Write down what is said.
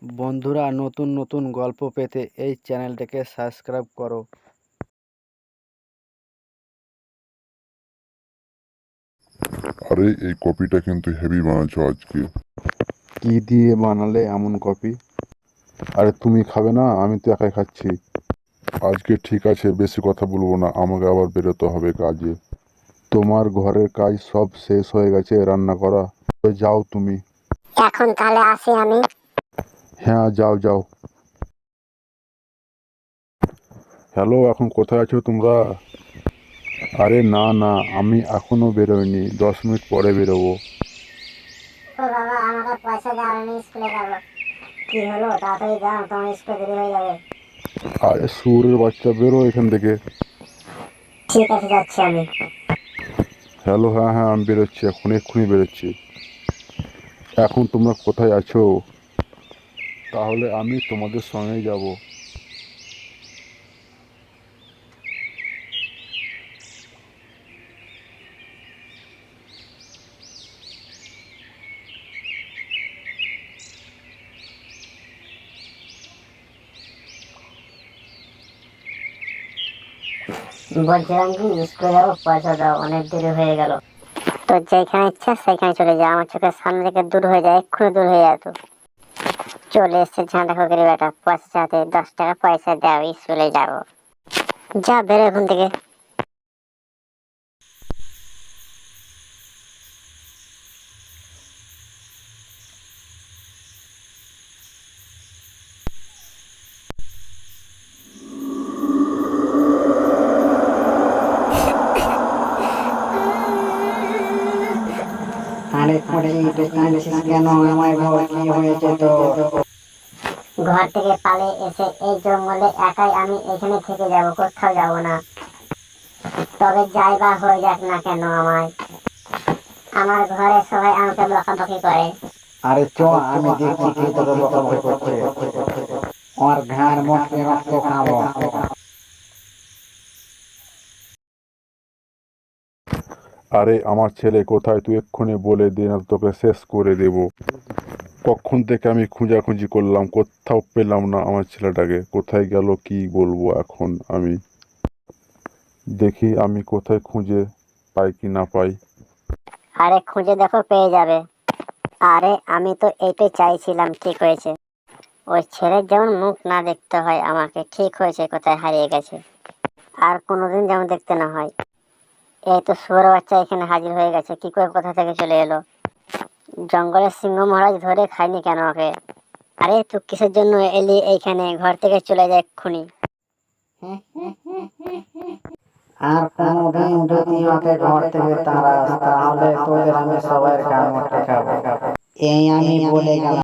বন্ধুরা, নতুন নতুন গল্প পেতে এই চ্যানেলটাকে সাবস্ক্রাইব করো। আরে এই কপিটা কিন্তু হেভি বানাচ্ছ আজকে। কি দিয়ে বানালে এমন কপি? আরে তুমি খাবে না? আমি তো একাই খাচ্ছি। আজকে ঠিক আছে, বেশি কথা বলবো না, আমাকে আবার বেরোতে হবে কাজে। তোমার ঘরের কাজ সব শেষ হয়ে গেছে রান্না করা? তো যাও তুমি। এখন তাহলে আসি আমি। হ্যাঁ, যাও যাও। হ্যালো, এখন কোথায় আছো তোমরা? আরে না না, আমি এখনো বেরোইনি, 10 মিনিট পরে বেরোবো। ও বাবা, আমাকে পয়সা দাও, আমি স্কুলে যাবো। কি হলো, তাড়াতাড়ি যাও, তোমার স্কুলে দেরি হয়ে যাবে। আরে সুরের বাচ্চা, বেরো এখান থেকে। ঠিক আছে, যাচ্ছি আমি। হ্যালো, হ্যাঁ হ্যাঁ, আমি বেরোচ্ছি, এক্ষুনি বেরোচ্ছি। এখন তোমরা কোথায় আছো? তাহলে আমি তোমাদের সঙ্গেই যাব। বলছিলাম কি, স্কুলে যাবো, পয়সা দাও, অনেক দেরি হয়ে গেল। তো যেখানে ইচ্ছা সেখানে চলে যা, আমার চোখের সামনে থেকে দূর হয়ে যায়, এক্ষুনি দূর হয়ে যেত। চলে এসছে ঝাঁটা ফকির বেটা, পয়সা চাতে। 10 টাকা পয়সা দাও, স্কুলে যাবো। যা, বেরো এখান থেকে। আরে পড়ে তুই কাঁদছিস কেন? আমার ঘর কি হয়েছে তো? ঘর থেকে পালিয়ে এসে এই জঙ্গলে একাই আমি এখানে থেকে যাব, কোথাও যাব না। তবে যাই বা হয়ে যাক না কেন, আমার ঘরে সবাই আমাকে বকাবকি করে। আরে চ, আমি দেখছি কে তোকে বকাবকি করছে। আমার ঘাড় মটকে রক্ত খাবো। আরে আমার ছেলে কোথায়? তুই এক্ষুনি বলে দে, না তোকে শেষ করে দেব। কখন থেকে আমি খোঁজাখুঁজি করলাম, কোথাও পেলাম না আমার ছেলেটাকে। কোথায় গেল কি বলবো এখন আমি? দেখি আমি কোথায় খুঁজে পাই কি না পাই। আরে খুঁজে দেখো, পেয়ে যাবে। আরে আমি তো এইটাই চাইছিলাম, ঠিক হয়েছে। ওই ছেলের যেমন মুখ না দেখতে হয় আমাকে, ঠিক হয়েছে, কোথায় হারিয়ে গেছে। আর কোনোদিন যেমন দেখতে না হয়। এই তো শুয়োর বাচ্চা এখানে হাজির হয়ে গেছে, কি করে কোথা থেকে চলে এলো? জঙ্গলের সিংহ মহারাজ ধরে খায়নি কেন ওকে? আরে তুই কিসের জন্য এলি এইখানে? ঘর থেকে চলে যায় এক্ষুনি। আর কোনোদিন যদি ওকে ঘর থেকে তাড়াস, তাহলে তোদের আমি সবার ঘাড় মটকে খাবো। এই আমি বলে গেলাম।